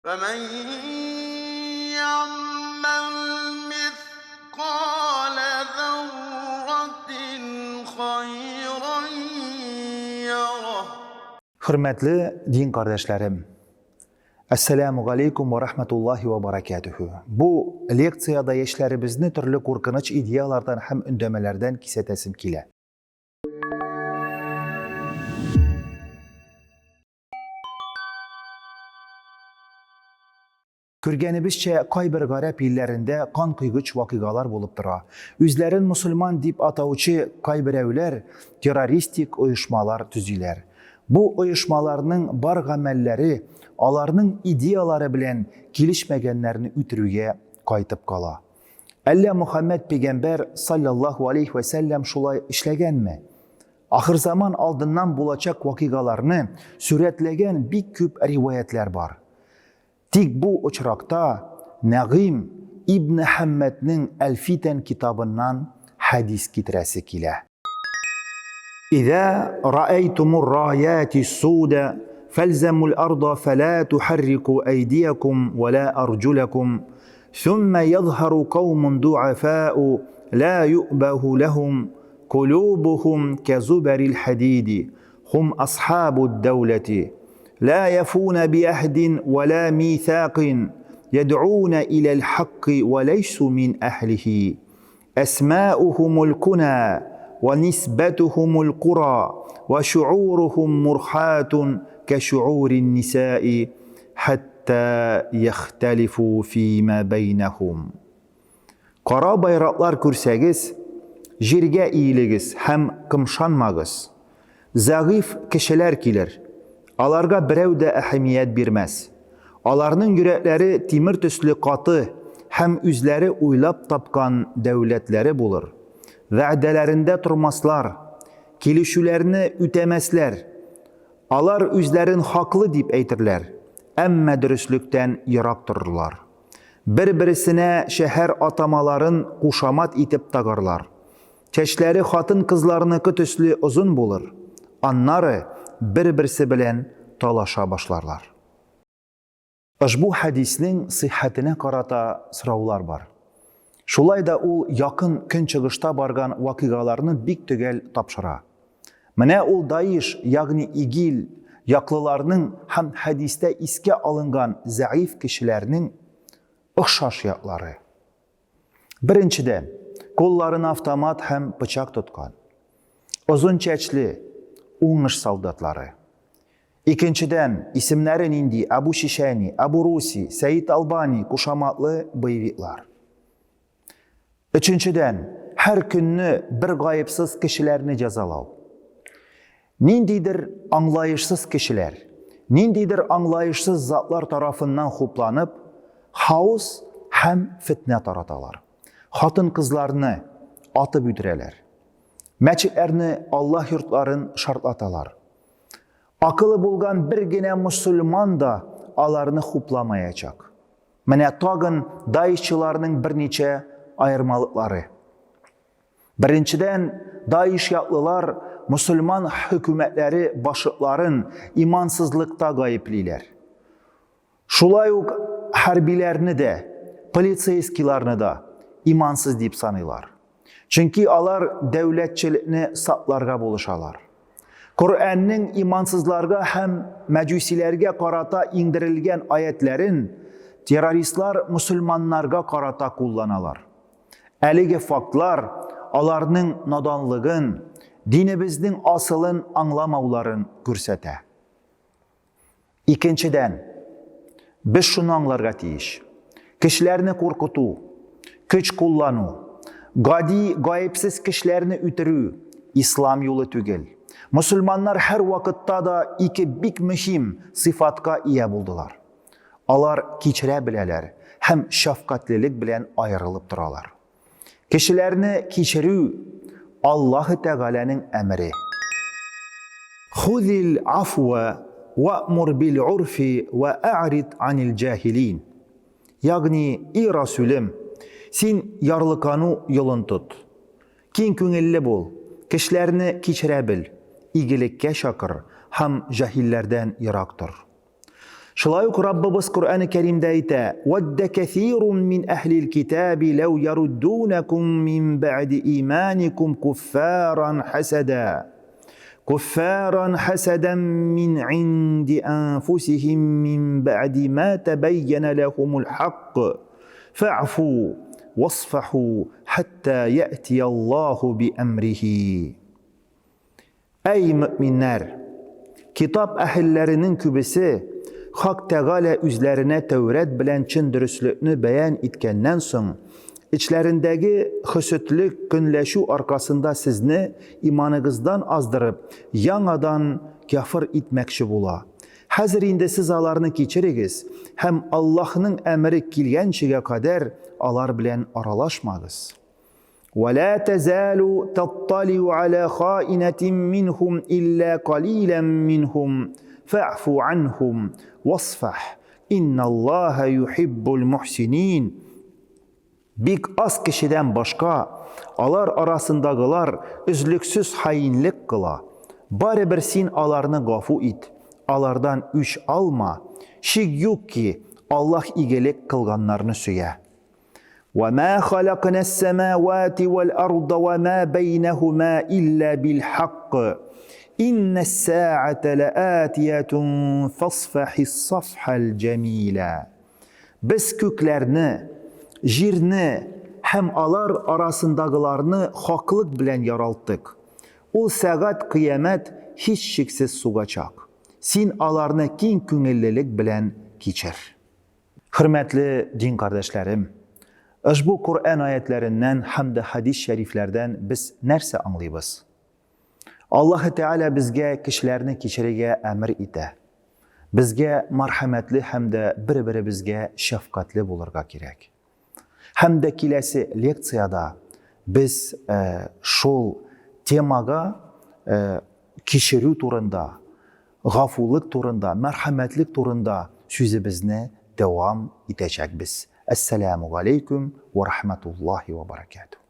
فمن يعمل مثقال ذرة خيرا يره. Hürmetli din kardeşlerim, Esselamu aleykum ve rahmetullahi ve berekatuhu. Bu leksiyada eşlerimizni türlü korkunç ideyalardan hem ündemelerden kisetesim kile. Көргенибizçe kayber garip illerinde kan kıygıç vakıgalar bulup dura. Üzlerin Müslüman dip atavuçı kaybirevler teröristik uyuşmalar tüzüler. Bu uyuşmalarının bar gamelleri, alarının ideyaları bilen kilişmegenlerini ütürüge kaytıp kala. Alla Muhammed Peygamber sallallahu aleyhi ve sellem şulay işlegen mi? Ahir zaman aldından bulacak vakıgalarını süretlegen bir küp rivayetler var. Tik bu uçrakta Nagim İbn Hammed'nin El-Fiten kitabından hadis getiresi kile. İza ra'aytumur rayati suda felzamul arda fela tuharriku aydiyakum ve la arjulakum thumma yadhharu qawmun du'afa'u la yu'bahu lahum qulubuhum kezuberil hadidi hum ashabud devleti لا يفون بعهد ولا ميثاق يدعون إلى الحق وليسوا من أهله أسماؤهم الكنى ونسبتهم القرى وشعورهم مرحات كشعور النساء حتى يختلفوا فيما بينهم. Qara bayraklar kürsəgiz, jirge iyiligiz hem kımşanmağız. Zayıf kişiler kiler. Alarga birev de ehemmiyet birmez. Alarının yürekleri timir tüslü katı, hem üzleri uylap tapkan devletleri bulur. Vədelerinde turmaslar, kilişülerini ütemezler. Alar üzlerin haklı dip eytirler. Emme dürüstlükten yıraktırırlar. Birbirisine şehir atamaların kuşamat itip tagarlar. Çeşleri hatın kızlarınınkı tüslü uzun bulur. Anları bir-birisi bilen talaşa başlarlar. Bu hadisinin sıhhatine karata sıravlar var. Şulay da ul yakın kün çıgışta bargan vakıgalarını bik tügel tapşıra. Mene ul Daesh yani İgil yaklılarının hem hadiste iske alıngan zayıf kişilerinin ıhşaşyakları. Birinciden, kollarını avtomat hem bıçak tutkan. Uzun çeçli, Uğmuş saldatları. İkinciden, isimlerin indi Abu Şişani, Abu Rusi, Seyit Albani kuşamatlı beyviklar. Üçüncüden, her gününü bir gayipsiz kişilerini cezalav. Nindidir anlayışsız kişiler, nindidir anlayışsız zatlar tarafından huplanıp, haos hem fitne taratalar. Hatın kızlarını atıp üdüreler. Meçitlerini Allah yurtların şartlatalar. Akıllı bulgan bir gene Müslüman da alarını huplamayacak. Mene tagın Daeshçılarının bir neçe ayırmalıkları. Birinciden Daesh yaklılar Müslüman hükümetleri başıkların imansızlıkta gayipliler. Şulayuk harbilerini de, politsiyskilerini da imansız deyip sanıyorlar. Çünkü alar devletçilikni saplarga buluşalar. Kur'an'ın imansızlarga hem mecusilerge karata indirilgen ayetlerin teröristler Müslümanlarga karata kullanalar. Eligi faktlar alarının nadanlığın, dinimizin asılın anlamauların kürsete. İkinciden, biz şunu anlarga tiyiş. Kişilerini korkutu, güç kullanu, gayipsiz kişilerini ütürü İslam yolu tügel. Müslümanlar her vakitta da iki bik mühim sıfatka iya buldular. Alar keçire bileler, hem şefkatlilik bilen ayrılıp duralar. Kişilerini keçirü Allah-u Teala'nın emri. Khudil afwa ve'mur bil urfi ve a'rid anil cahilin. Yani ey Resulüm, sen yarlıkanı yolun tut. Kin köngilli bol, kişilerini keçire bil, iyilikке şakır, hem cahillerden yıraktır. Шулай ук Раббыбыз Кур'ан-ы Кәримдә әйтә: «Вадда кәсирун мин әһлил китаби лау яруддунакум мин бәъди иманикум куффаран хасада. كفارا حسدا من عند أنفسهم من بعد ما تبين لهم الحق فاعفوا واصفحوا حتى يأتي الله بأمره». Ey müminler! Kitap ehillerinin kübesi Hak Teala üzlerine Tevret bilen çin dürüstlüğünü beyan etkenden soň İçlerindeki hüsütlük, künleşu arkasında sizni imanınızdan azdırıp, yanadan kafir etmekşi bula. Hazır indi siz alarını keçirigiz, hem Allah'ın emri kilgençige kadar alar bilen aralaşmagız. وَلَا تَزَالُ تَطَّلِعُ عَلَى خَائِنَةٍ مِّنْهُمْ إِلَّا قَلِيلًا مِّنْهُمْ فَاعْفُ عَنْهُمْ وَاصْفَحْ إِنَّ اللّٰهَ يُحِبُّ الْمُحْسِنِينَ. Bik az kişiden başka, alar arasındagılar üzlüksüz hainlik kıla. Bari bir sin alarını gafu it, alardan üç alma. Şik yok ki Allah iyilik kılganlarını süye. وَمَا خَلَقْنَا السَّمَاوَاتِ وَالْأَرْضَ وَمَا بَيْنَهُمَا إِلَّا بِالْحَقِّ إِنَّ السَّاعَةَ لَآتِيَةٌ فَاصْفَحِ الصَّفْحَ الْجَمِيلَ. Biz köklerini, jirni hem alar arasındagılarını haklık bilen yaralttık. O saat kıyamet hiç şiksiz sugacak. Sin alarını kin köngüllilik bilen geçir. Hürmetli din kardeşlerim, bu Kur'an ayetlerinden hem de hadis şeriflerden biz nerse anlayız? Allah Teala bizge kişilerini keçirige emir ite. Bizge merhametli hem de bir bizge şefkatli bulurga gerek. Hem de kilesi leksiyada biz şol temaga kişiri turunda, gafullik turunda, merhametlik turunda sözümüzne devam edecek biz. Esselamu aleyküm ve rahmetullahi ve berekatuhu.